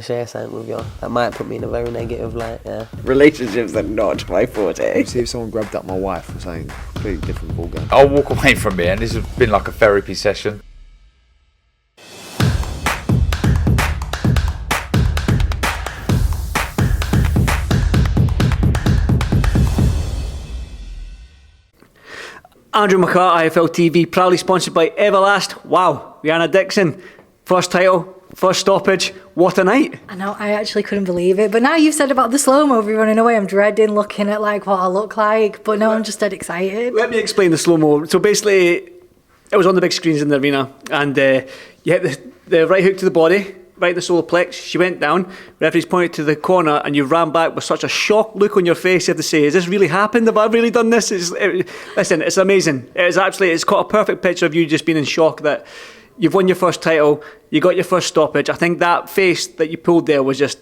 to share something with you. That might put me in a very negative light, yeah. Relationships are not my forte. See if someone grabbed up my wife or something completely different ballgame. I'll walk away from it, and this has been like a therapy session. Andrew McCART, IFL TV, proudly sponsored by Everlast. Wow, Rhiannon Dixon, first title, first stoppage. What a night. I know, I actually couldn't believe it. But now you've said about the slow-mo of you running away, I'm dreading looking at like what I look like. But no, I'm just dead excited. Let me explain the slow-mo. So basically, it was on the big screens in the arena, and you hit the right hook to the body, right in the solar plex. She went down, referee's pointed to the corner, and you ran back with such a shocked look on your face. You have to say, has this really happened? Have I really done this? Listen, it's amazing. It's got a perfect picture of you just being in shock that you've won your first title, you got your first stoppage. I think that face that you pulled there was just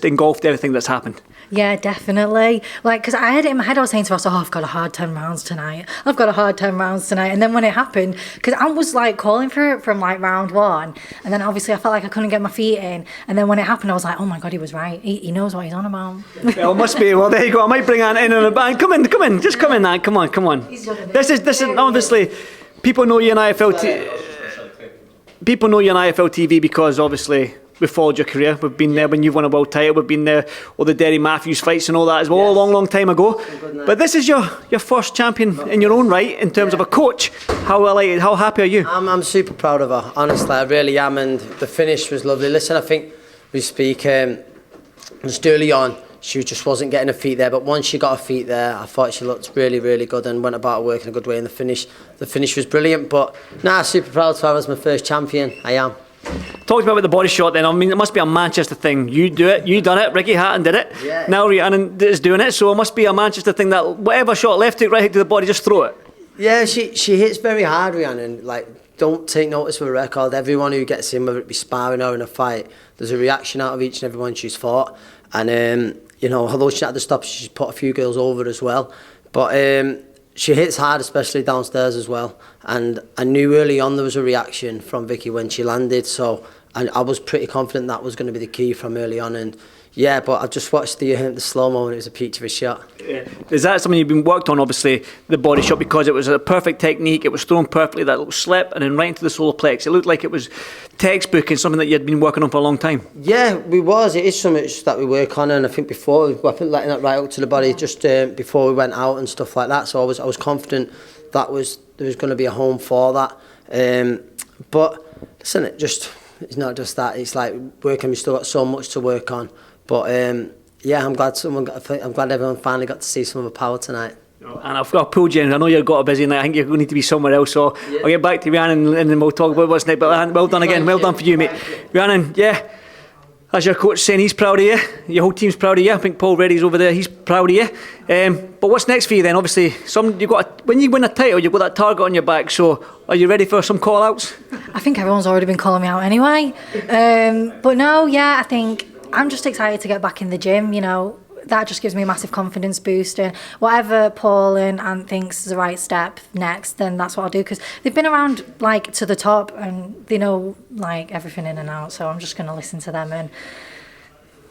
engulfed everything that's happened. Yeah, definitely. Like, because I had it in my head, I was saying to myself, I've got a hard 10 rounds tonight. I've got a hard 10 rounds tonight. And then when it happened, because I was like calling for it from like round one. And then obviously I felt like I couldn't get my feet in. And then when it happened, I was like, oh my God, he was right. He knows what he's on about. Well, it must be. Well, there you go. I might bring Anne in on a band. Come in. Just come in, Anne. Come on. This is obviously, people know you in IFL TV because obviously we've followed your career. We've been there when you've won a world title. We've been there, all the Derry Matthews fights and all that as well, yes. A long time ago. But this is your first champion in your own right in terms of a coach. How happy are you? I'm super proud of her, honestly, I really am, and the finish was lovely. Listen, I think we speak just early on, she just wasn't getting her feet there, but once she got her feet there, I thought she looked really, really good and went about her work in a good way, and the finish was brilliant. But super proud to have her as my first champion. I am. Talk about the body shot then. I mean, it must be a Manchester thing. You do it, you done it, Ricky Hatton did it. Yeah. Now Rhiannon is doing it, so it must be a Manchester thing that whatever shot, left hook, right hook to the body, just throw it. Yeah, she hits very hard, Rhiannon. Like, don't take notice of her record. Everyone who gets in, whether it be sparring or in a fight, there's a reaction out of each and every one she's fought. And, although she's at the stop, she's put a few girls over as well. But she hits hard, especially downstairs as well. And I knew early on there was a reaction from Vicky when she landed. So I was pretty confident that was going to be the key from early on. And yeah, but I've just watched the slow-mo and it was a peach of a shot. Yeah. Is that something you've been worked on, obviously, the body shot, because it was a perfect technique, it was thrown perfectly, that little slip, and then right into the solar plex. It looked like it was textbook and something that you'd been working on for a long time. Yeah, it is something that we work on, and I think before, letting that right up to the body just before we went out and stuff like that, so I was confident there was going to be a home for that. But listen, it's not just that, it's like working, we've still got so much to work on. But I'm glad everyone finally got to see some of the power tonight. And I've pulled you in. I know you've got a busy night. I think you're going to need to be somewhere else. So yeah. I'll get back to Rhiannon and then we'll talk about what's next. But well done again. Well done for you, mate. Rhiannon, yeah. As your coach saying, he's proud of you. Your whole team's proud of you. I think Paul Reddy's over there. He's proud of you. But what's next for you then? Obviously, when you win a title, you've got that target on your back. So are you ready for some call-outs? I think everyone's already been calling me out anyway. But no, yeah, I think I'm just excited to get back in the gym, that just gives me a massive confidence boost, and whatever Paul and Ant thinks is the right step next, then that's what I'll do, because they've been around like to the top and they know like everything in and out, so I'm just going to listen to them and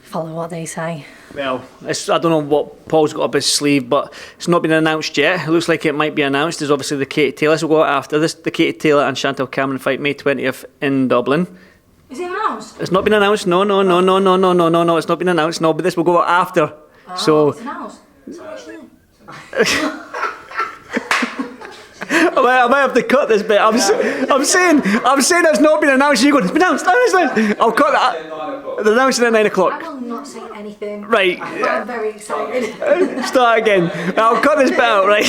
follow what they say. Well, I don't know what Paul's got up his sleeve, but it's not been announced yet. It looks like it might be announced. There's obviously the Katie Taylor, so we'll go after this, the Katie Taylor and Chantal Cameron fight May 20th in Dublin. Is it announced? It's not been announced. No, it's not been announced. No, but this will go after. Oh, so it's announced. I might have to cut this bit. I'm saying it's not been announced. You go, it's been announced. I'll cut that. They're announcing at 9 o'clock. I will not say anything. Right. I'm very excited. Start again. I'll cut this bit out, right?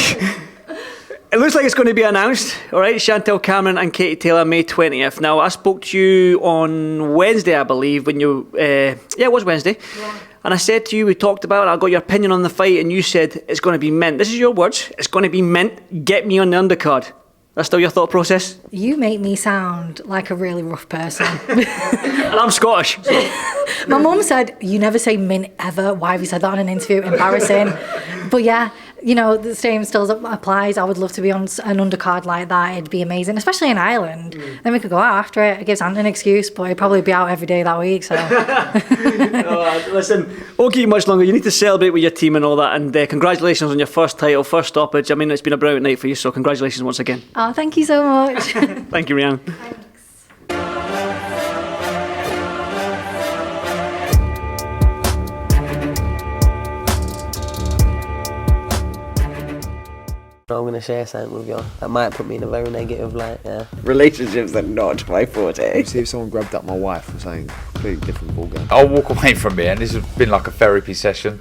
It looks like it's going to be announced, all right? Chantal Cameron and Katie Taylor, May 20th. Now, I spoke to you on Wednesday, I believe, when you... it was Wednesday. Yeah. And I said to you, we talked about it, I got your opinion on the fight, and you said it's going to be mint. This is your words. It's going to be mint. Get me on the undercard. That's still your thought process? You make me sound like a really rough person. And I'm Scottish. My mum said, you never say mint ever. Why have you said that in an interview? Embarrassing. But yeah, you know, the same still applies. I would love to be on an undercard like that. It'd be amazing, especially in Ireland. Then we could go out after it. It gives Ant an excuse, but he'd probably be out every day that week. So, Listen, won't keep you much longer. You need to celebrate with your team and all that. And congratulations on your first title, first stoppage. I mean, it's been a brilliant night for you. So congratulations once again. oh, thank you so much. Thank you, Rhiannon. I'm going to share something with you. That might put me in a very negative light, yeah. Relationships are not my forte. See if someone grabbed up my wife or something, completely different ballgame. I'll walk away from it, and this has been like a therapy session.